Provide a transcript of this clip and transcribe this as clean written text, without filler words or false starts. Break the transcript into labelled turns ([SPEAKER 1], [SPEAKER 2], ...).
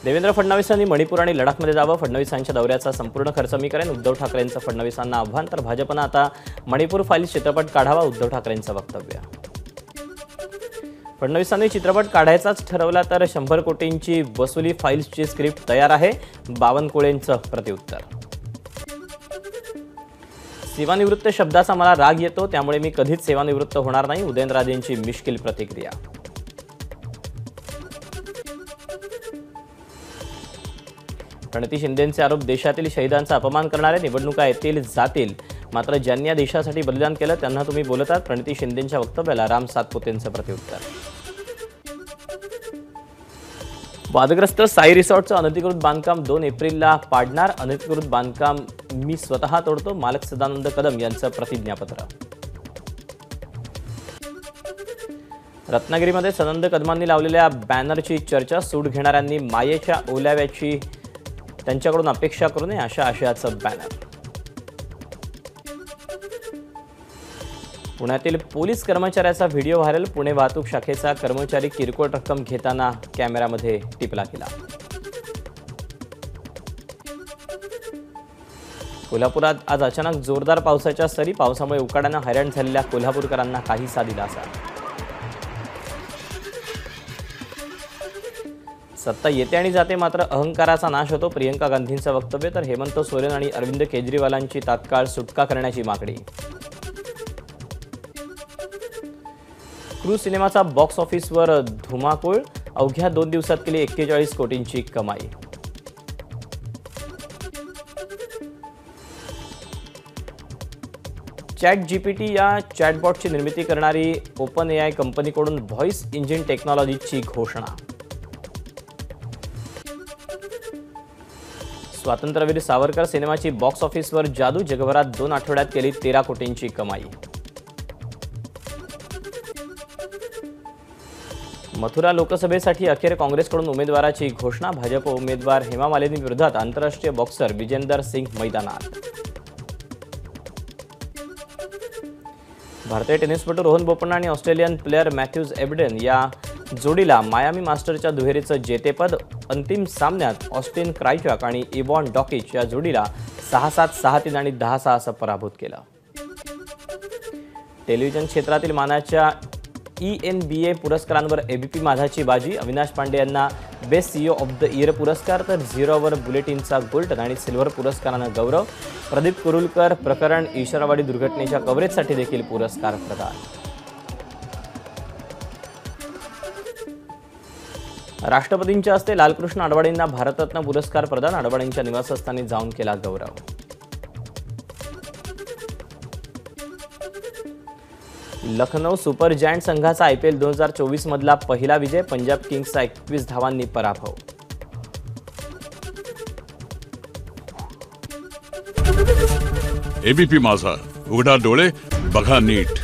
[SPEAKER 1] देवेंद्र फडणवीसांनी मणिपूर आणि लडाखमध्ये जावं. फडणवीसांच्या दौऱ्याचा संपूर्ण खर्च मी करेन. उद्धव ठाकरेंचं फडणवीसांना आव्हान. तर भाजपनं आता मणिपूर फाईल्स चित्रपट काढावा. उद्धव ठाकरेंचं वक्तव्य. फडणवीसांनी चित्रपट काढायचाच ठरवला तर 100 कोटींची वसुली फाईल्सची स्क्रिप्ट तयार आहे. बावनकुळेंचं प्रत्युत्तर. सेवानिवृत्त शब्दाचा मला राग येतो, त्यामुळे मी कधीच सेवानिवृत्त होणार नाही. उदयनराजेंची मिश्किल प्रतिक्रिया. प्रणिती शिंदेंचे आरोप देशातील शहीदांचा अपमान करणारे. निवडणुका येतील जातील, मात्र ज्यांनी या देशासाठी बलिदान केलं त्यांना तुम्ही बोलतात. प्रणिती शिंदेंच्या वक्तव्याला राम सातपुतेंचं प्रत्युत्तर. वादग्रस्त साई रिसॉर्टचं अनधिकृत बांधकाम 2 एप्रिलला पाडणार. अनधिकृत बांधकाम मी स्वतः तोडतो. मालक सदानंद कदम यांचं प्रतिज्ञापत्र. रत्नागिरीमध्ये सदानंद कदमांनी लावलेल्या बॅनरची चर्चा. सूट घेणाऱ्यांनी मायेच्या ओलाव्याची त्यांच्याकडून अपेक्षा करू नये, अशा आशयाचं बॅनर. पुण्यातील पोलीस कर्मचाऱ्याचा व्हिडिओ व्हायरल. पुणे वाहतूक शाखेचा कर्मचारी किरकोळ रक्कम घेताना कॅमेऱ्यामध्ये टिपला गेला. कोल्हापुरात आज अचानक जोरदार पावसाच्या सरी. पावसामुळे उकाड्यानं हैराण झालेल्या कोल्हापूरकरांना काहीसा दिलासा. सत्ता येते आणि जाते, मात्र अहंकाराचा नाश होतो. प्रियंका गांधींचं वक्तव्य. तर हेमंत सोरेन आणि अरविंद केजरीवालांची तात्काळ सुटका करण्याची मागणी. क्रूज सिनेमाचा बॉक्स ऑफिसवर धुमाकूळ. अवघ्या 2 दिवसात केली 41 कोटींची कमाई. ChatGPT या चॅटबॉटची निर्मिती करणारी ओपन AI कंपनीकडून व्हॉइस इंजिन टेक्नॉलॉजीची घोषणा. स्वातंत्र्यवीर सावरकर सिनेमाची बॉक्स ऑफिसवर जादू. जगभरात 2 आठवड्यात केली 13 कोटींची कमाई. मथुरा लोकसभेसाठी अखेर काँग्रेसकडून उमेदवाराची घोषणा. भाजप उमेदवार हेमा मालिनी विरोधात आंतरराष्ट्रीय बॉक्सर विजेंदर सिंग मैदानात. भारतीय टेनिसपटू रोहन बोपण्णा आणि ऑस्ट्रेलियन प्लेयर मॅथ्यूज एबडेन या जोडीला मायामी मास्टरच्या दुहेरीचं जेतेपद. अंतिम सामन्यात ऑस्टिन क्रायचॉक आणि इवॉन डॉकिच या जोडीला 6-7, 6-3 आणि 10-6 असं पराभूत केलं. टेलिव्हिजन क्षेत्रातील मानाच्या ENBA पुरस्कारांवर ABP माझाची बाजी. अविनाश पांडे यांना best CEO of the year पुरस्कार. तर 0 ओव्हर बुलेटिनचा गोल्डन आणि सिल्व्हर पुरस्कारानं गौरव. प्रदीप कुरुलकर प्रकरण ईश्वरवाडी दुर्घटनेच्या कव्हरेजसाठी देखील पुरस्कार प्रदान. राष्ट्रपतींच्या हस्ते लालकृष्ण अडवाणींना भारतरत्न पुरस्कार प्रदान. अडवाणींच्या निवासस्थानी जाऊन केला गौरव. लखनौ सुपर जायंट संघाचा IPL 2024 मधला पहिला विजय. पंजाब किंग्सचा 21 धावांनी पराभव.
[SPEAKER 2] ABP माझा, उघडा डोळे बघा नीट.